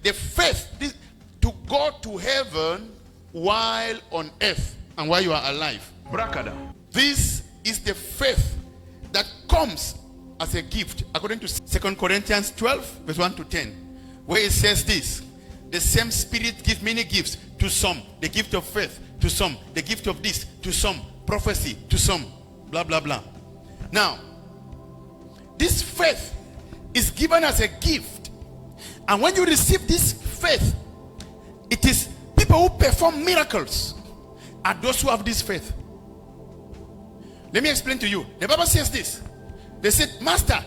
The faith to go to heaven while on earth and while you are alive. Brakada. This is the faith that comes as a gift, according to 2 Corinthians 12, verse 1 to 10, where it says this: the same Spirit gives many gifts. To some, the gift of faith. To some, the gift of this. To some, prophecy. To some, blah, blah, blah. Now, this faith is given as a gift. And when you receive this faith, it is people who perform miracles are those who have this faith. Let me explain to you. The Bible says this. They said, Master,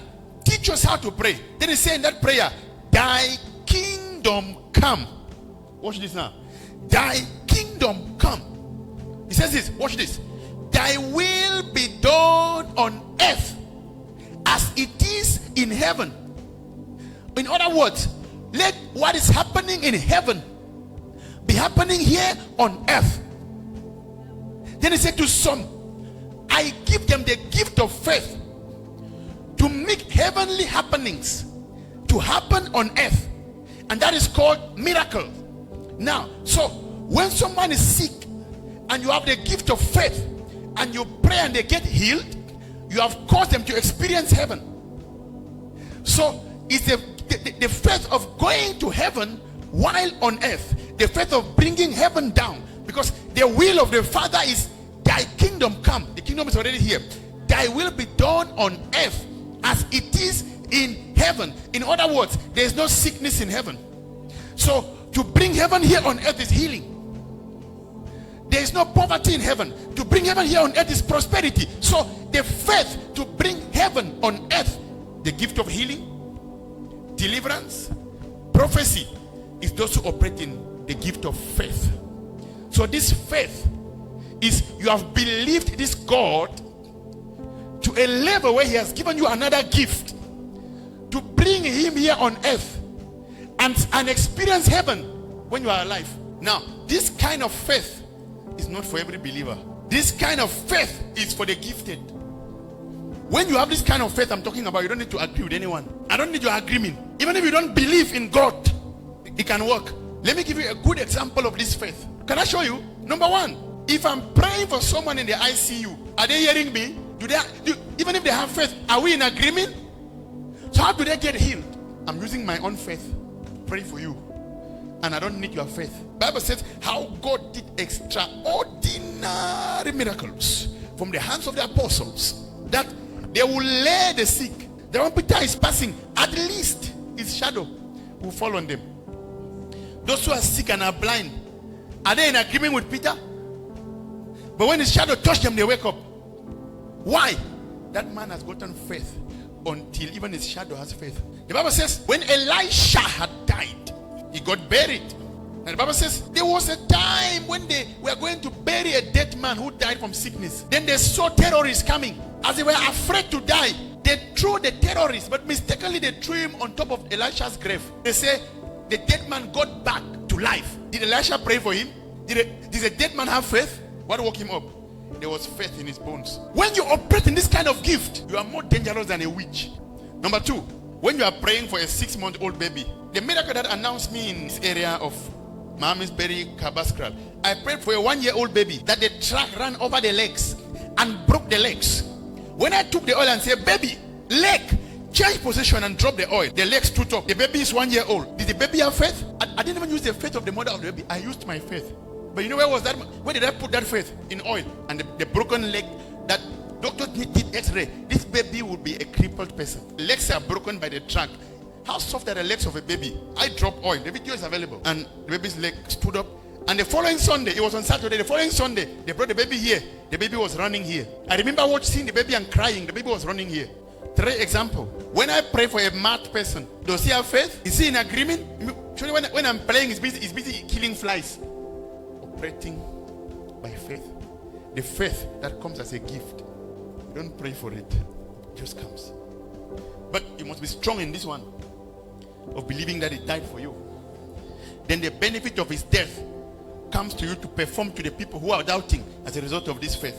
teach us how to pray. Then he said in that prayer, thy kingdom come. Watch this now. Thy kingdom come. He says this. Watch this. Thy will be done on earth as it is in heaven. In other words, let what is happening in heaven be happening here on earth. Then he said to some, I give them the gift of faith to make heavenly happenings to happen on earth. And that is called miracle. Now, so when someone is sick and you have the gift of faith and you pray and they get healed, you have caused them to experience heaven. So it's the faith of going to heaven while on earth, the faith of bringing heaven down, because the will of the Father is thy kingdom come. The kingdom is already here. Thy will be done on earth as it is in heaven. In other words, there is no sickness in heaven. So to bring heaven here on earth is healing. There is no poverty in heaven. To bring heaven here on earth is prosperity. So the faith to bring heaven on earth, the gift of healing, deliverance, prophecy, is those who operate in the gift of faith. So this faith is you have believed this God to a level where he has given you another gift to bring him here on earth and experience heaven when you are alive. Now, this kind of faith is not for every believer. This kind of faith is for the gifted. When you have this kind of faith I'm talking about, you don't need to agree with anyone. I don't need your agreement. Even if you don't believe in God, it can work. Let me give you a good example of this faith. Can I show you? Number one, if I'm praying for someone in the ICU, are they hearing me? Even if they have faith, are we in agreement? So how do they get healed? I'm using my own faith. Pray for you. And I don't need your faith. Bible says how God did extraordinary miracles from the hands of the apostles, that they will lay the sick. The one Peter is passing, at least his shadow will fall on them. Those who are sick and are blind, are they in agreement with Peter? But when his shadow touched them, they wake up. Why? That man has gotten faith until even his shadow has faith. The Bible says when Elisha had died, he got buried. And the Bible says there was a time when they were going to bury a dead man who died from sickness. Then they saw terrorists coming. As they were afraid to die, they threw the terrorists, but mistakenly they threw him on top of Elisha's grave. They say the dead man got back to life. Did Elisha pray for him? Did the dead man have faith? What woke him up? There was faith in his bones. When you operate in this kind of gift, you are more dangerous than a witch. Number two, when you are praying for a 6-month-old baby, the miracle that announced me in this area of Mahamisbury, Kabaskral, I prayed for a 1-year-old baby that the truck ran over the legs and broke the legs. When I took the oil and said, baby, leg, change position and drop the oil, the legs stood up. The baby is 1 year old. Did the baby have faith? I didn't even use the faith of the mother of the baby. I used my faith. But you know where was that? Where did I put that faith? In oil. And the broken leg, that doctor did x-ray. This baby would be a crippled person. Legs are broken by the truck. How soft are the legs of a baby? I dropped oil. The video is available. And the baby's leg stood up. And the following Sunday, it was on Saturday, the following Sunday, they brought the baby here. The baby was running here. I remember watching the baby and crying. The baby was running here. 3 examples. When I pray for a mad person, does he have faith? Is he in agreement? Surely when I'm praying, he's busy killing flies. Operating by faith. The faith that comes as a gift. You don't pray for it. It just comes. But you must be strong in this one, of believing that he died for you. Then the benefit of his death comes to you to perform to the people who are doubting as a result of this faith.